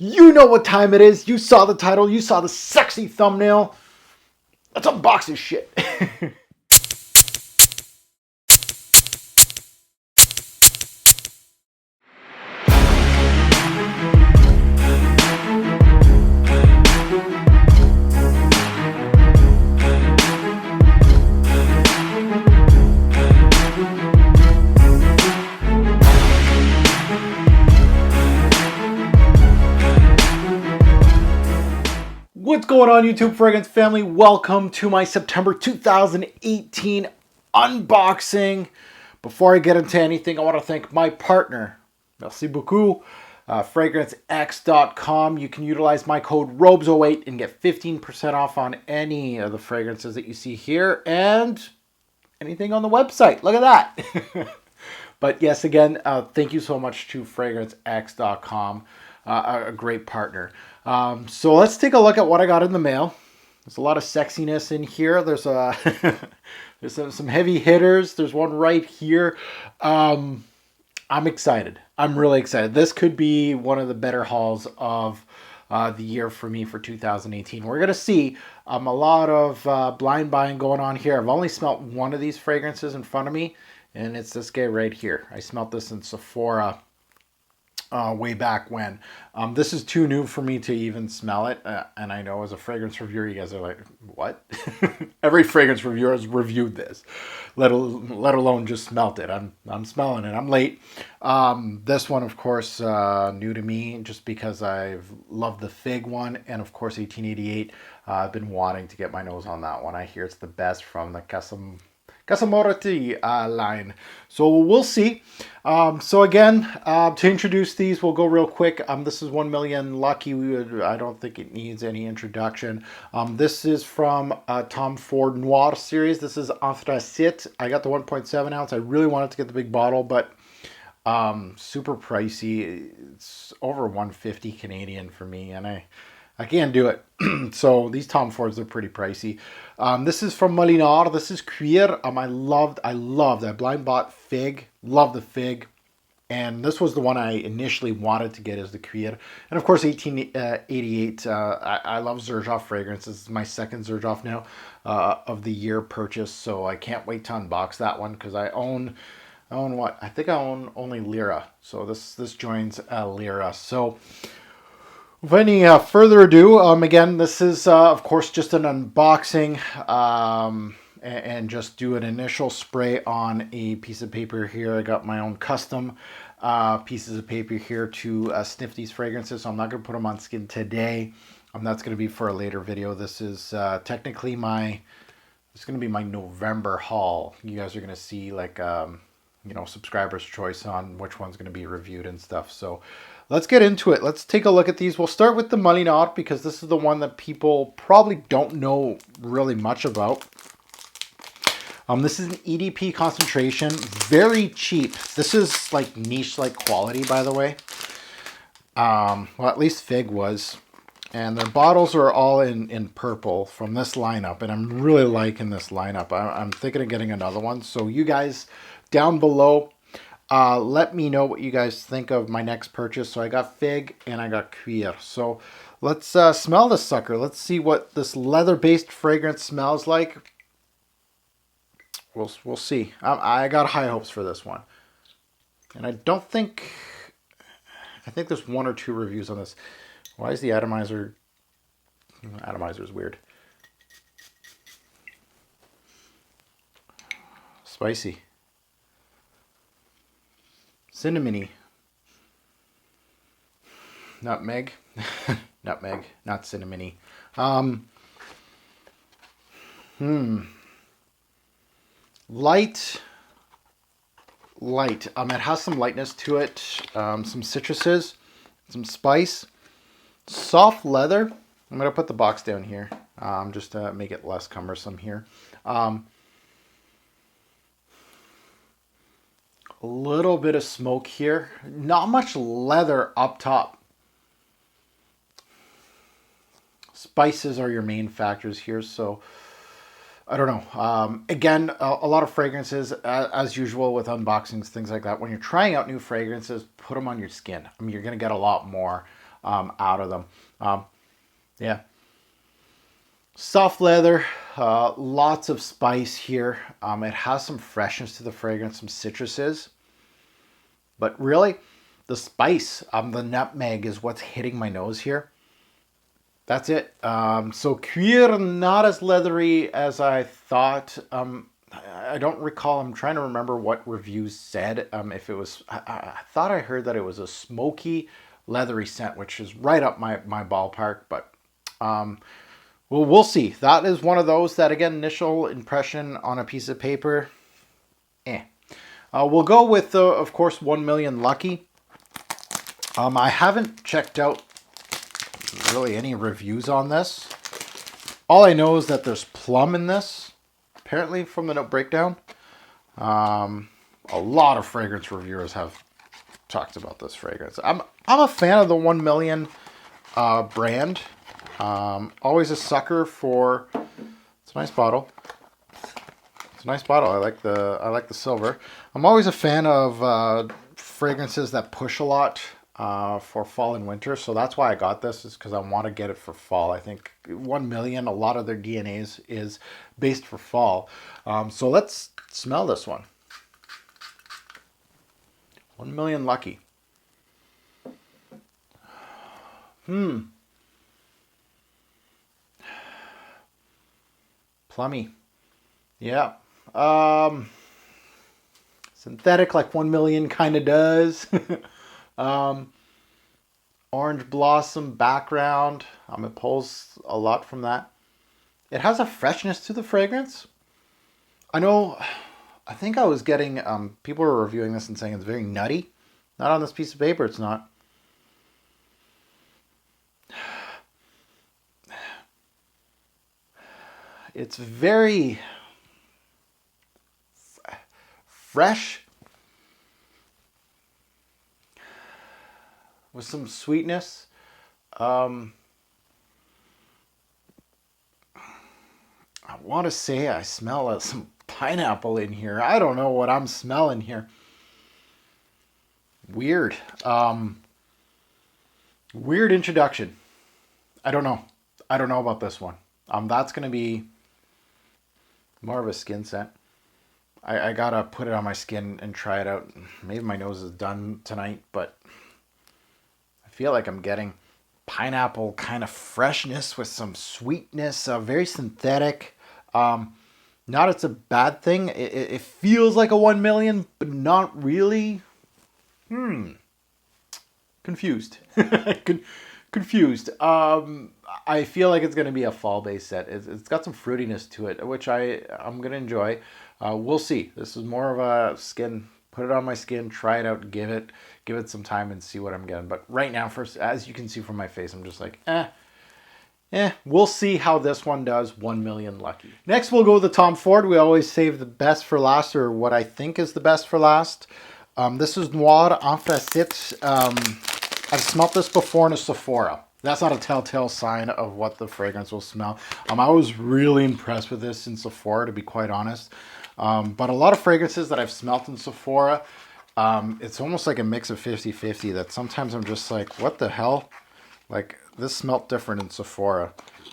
You know what time it is. You saw the title. You saw the sexy thumbnail. Let's unbox this shit. What's going on, YouTube Fragrance family? Welcome to my September 2018 unboxing. Before I get into anything, I want to thank my partner, merci beaucoup, fragrancefamily.com. You can utilize my code Robes08 and get 15% off on any of the fragrances that you see here and anything on the website. Look at that. But yes, again, thank you so much to fragrancefamily.com, a great partner. So let's take a look at what I got in the mail. There's a lot of sexiness in here. There's there's some heavy hitters. There's one right here. I'm excited. I'm really excited. This could be one of the better hauls of the year for me for 2018. We're going to see a lot of blind buying going on here. I've only smelt one of these fragrances in front of me, and it's this guy right here. I smelt this in Sephora way back when. This is too new for me to even smell it, and I know as a fragrance reviewer, you guys are like, what? Every fragrance reviewer has reviewed this, let alone just smelt it. I'm smelling it. I'm late. This one, of course, new to me, just because I've loved the Fig one, and of course 1888. I've been wanting to get my nose on that one. I hear it's the best from the Casamorati line. So we'll see. So again, to introduce these, we'll go real quick. This is 1 Million Lucky. I don't think it needs any introduction. This is from Tom Ford Noir series. This is Anthracite. I got the 1.7 ounce. I really wanted to get the big bottle, but super pricey. It's over 150 Canadian for me, and I can't do it. So these Tom Fords are pretty pricey. This is from Molinard. This is Cuir. I loved. I blind bought Fig. Love the Fig. And this was the one I initially wanted to get, is the Cuir. And of course 1888. I love Xerjoff fragrance. This is my second Xerjoff now of the year purchase. So I can't wait to unbox that one, because I own what? I think I own only Lyra. So this joins Lyra. So without any further ado, again, this is, of course, just an unboxing, and just do an initial spray on a piece of paper here. I got my own custom pieces of paper here to sniff these fragrances, so I'm not going to put them on skin today. That's going to be for a later video. This is technically it's going to be my November haul. You guys are going to see, like, subscribers' choice on which one's going to be reviewed and stuff. So let's get into it. Let's take a look at these. We'll start with the Molinard, because this is the one that people probably don't know really much about. This is an EDP concentration, very cheap. This is like niche-like quality, by the way. Well, at least Fig was. And their bottles are all in purple from this lineup, and I'm really liking this lineup. I'm thinking of getting another one. So you guys down below, let me know what you guys think of my next purchase. So I got Fig and I got Cuir. So let's smell this sucker. Let's see what this leather-based fragrance smells like. We'll see. I got high hopes for this one. And I think there's 1 or 2 reviews on this. Why is the atomizer? Atomizer is weird. Spicy. Cinnamony. Nutmeg. Nutmeg, not cinnamony. Light. It has some lightness to it. Some citruses. Some spice. Soft leather. I'm going to put the box down here, just to make it less cumbersome here. A little bit of smoke here. Not much leather up top. Spices are your main factors here, so I don't know. Again, a lot of fragrances, as usual with unboxings, things like that. When you're trying out new fragrances, put them on your skin. I mean, you're going to get a lot more out of them. Yeah. Soft leather, lots of spice here. It has some freshness to the fragrance, some citruses. But really, the spice, the nutmeg is what's hitting my nose here. That's it. So cuir, not as leathery as I thought. I don't recall. I'm trying to remember what reviews said. If it was, I thought I heard that it was a smoky, leathery scent, which is right up my ballpark. But well, we'll see. That is one of those that, again, initial impression on a piece of paper. We'll go with, of course, 1 Million Lucky. I haven't checked out really any reviews on this. All I know is that there's plum in this, apparently from the note breakdown. A lot of fragrance reviewers have talked about this fragrance. I'm a fan of the 1 Million brand. Always a sucker for. It's a nice bottle. It's a nice bottle. I like the silver. I'm always a fan of fragrances that push a lot for fall and winter. So that's why I got this, is because I want to get it for fall. I think 1 Million, a lot of their DNAs is based for fall. So let's smell this one. 1 Million Lucky. Plummy. Yeah. Synthetic, like 1 Million kind of does. Orange blossom background. It pulls a lot from that. It has a freshness to the fragrance. I think I was getting, people were reviewing this and saying it's very nutty. Not on this piece of paper, it's not. It's very fresh with some sweetness. I want to say I smell some pineapple in here. I don't know what I'm smelling here. Weird. Weird introduction. I don't know. I don't know about this one. That's going to be more of a skin scent. I gotta put it on my skin and try it out. Maybe my nose is done tonight, but I feel like I'm getting pineapple kind of freshness with some sweetness, very synthetic. Not it's a bad thing. It feels like a 1 Million, but not really. Confused. Confused. I feel like it's going to be a fall-based set. It's got some fruitiness to it, which I'm going to enjoy. We'll see. This is more of a skin. Put it on my skin, try it out, give it some time and see what I'm getting. But right now, first, as you can see from my face, I'm just like, we'll see how this one does. 1 Million Lucky. Next, we'll go with the Tom Ford. We always save the best for last, or what I think is the best for last. This is Noir Anthracite. I've smelt this before in a Sephora. That's not a telltale sign of what the fragrance will smell. I was really impressed with this in Sephora, to be quite honest. But a lot of fragrances that I've smelt in Sephora, it's almost like a mix of 50-50, that sometimes I'm just like, what the hell? Like, this smelt different in Sephora.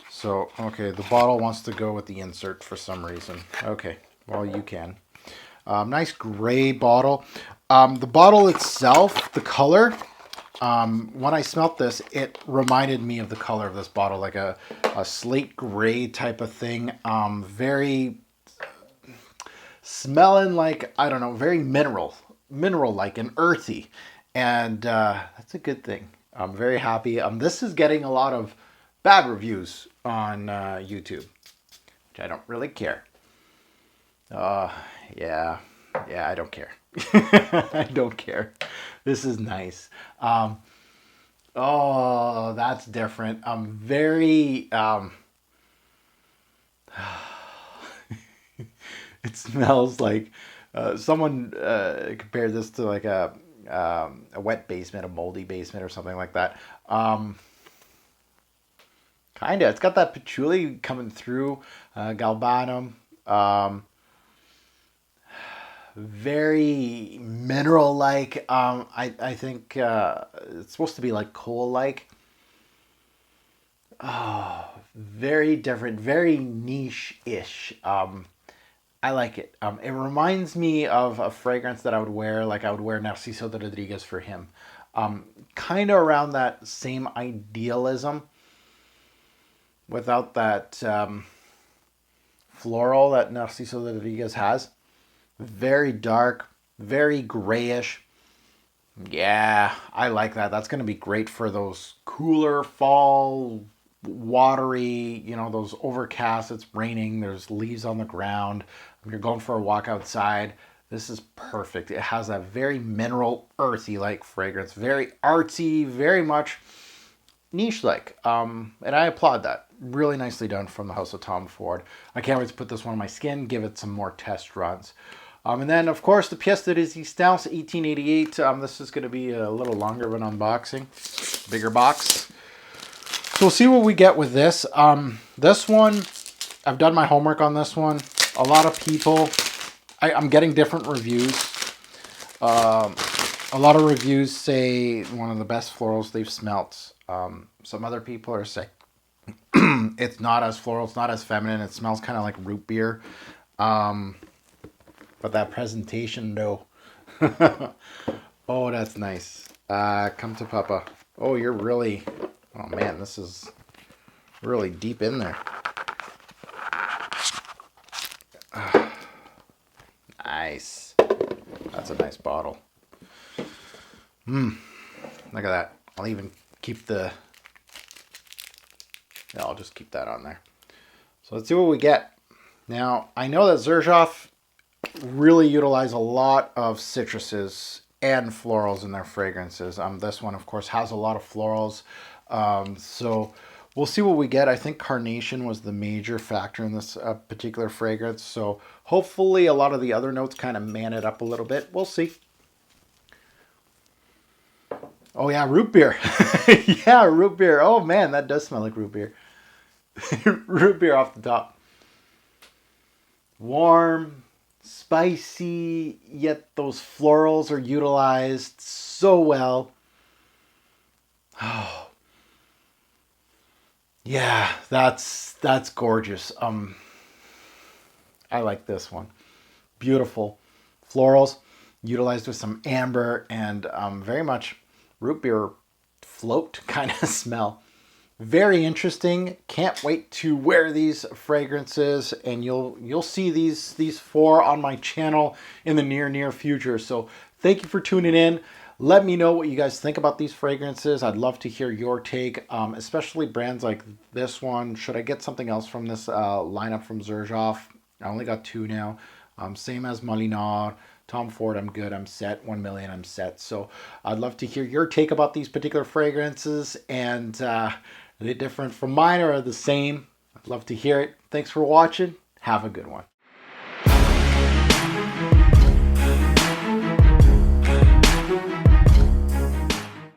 So, okay, the bottle wants to go with the insert for some reason. Okay, well, you can. Nice gray bottle. The bottle itself, the color, when I smelt this, it reminded me of the color of this bottle, like a slate gray type of thing. Very smelling like, I don't know, very mineral-like and earthy. And that's a good thing. I'm very happy. This is getting a lot of bad reviews on YouTube, which I don't really care. Yeah, I don't care. I don't care. This is nice. Oh, that's different. Very, it smells like, someone compared this to like a wet basement, a moldy basement or something like that. Kinda. It's got that patchouli coming through, galbanum. Very mineral-like. I think it's supposed to be like coal-like. Oh, very different, very niche-ish. I like it. It reminds me of a fragrance that I would wear, like I would wear Narciso de Rodriguez for him. Kind of around that same idealism without that floral that Narciso de Rodriguez has. Very dark, very grayish. Yeah, I like that. That's going to be great for those cooler fall, watery, those overcast. It's raining, there's leaves on the ground. You're going for a walk outside. This is perfect. It has a very mineral, earthy like fragrance, very artsy, very much niche like. And I applaud that. Really nicely done from the House of Tom Ford. I can't wait to put this one on my skin, give it some more test runs. And then, of course, the pièce de résistance, 1888. This is going to be a little longer of an unboxing. Bigger box. So we'll see what we get with this. This one, I've done my homework on this one. A lot of people, I'm getting different reviews. A lot of reviews say one of the best florals they've smelt. Some other people are saying it's not as floral, it's not as feminine. It smells kind of like root beer. But that presentation, though. Oh, that's nice. Come to Papa. Oh, you're really... Oh, man, this is really deep in there. Nice. That's a nice bottle. Look at that. I'll even keep the... Yeah, I'll just keep that on there. So let's see what we get. Now, I know that Xerjoff really utilize a lot of citruses and florals in their fragrances. This one, of course, has a lot of florals. So we'll see what we get. I think carnation was the major factor in this particular fragrance. So hopefully a lot of the other notes kind of man it up a little bit. We'll see. Oh, yeah, root beer. Yeah, root beer. Oh, man, that does smell like root beer. Root beer off the top. Warm, spicy, yet those florals are utilized so well. Oh, yeah, that's gorgeous. I like this one. Beautiful florals utilized with some amber and very much root beer float kind of smell. Very interesting. Can't wait to wear these fragrances, and you'll see these four on my channel in the near future. So thank you for tuning in. Let me know what you guys think about these fragrances. I'd love to hear your take, especially brands like this one. Should I get something else from this lineup from Xerjoff? I only got two now. Same as Molinard. Tom Ford, I'm good. I'm set. 1 million, I'm set. So I'd love to hear your take about these particular fragrances, and are they different from mine or are the same? I'd love to hear it. Thanks for watching. Have a good one.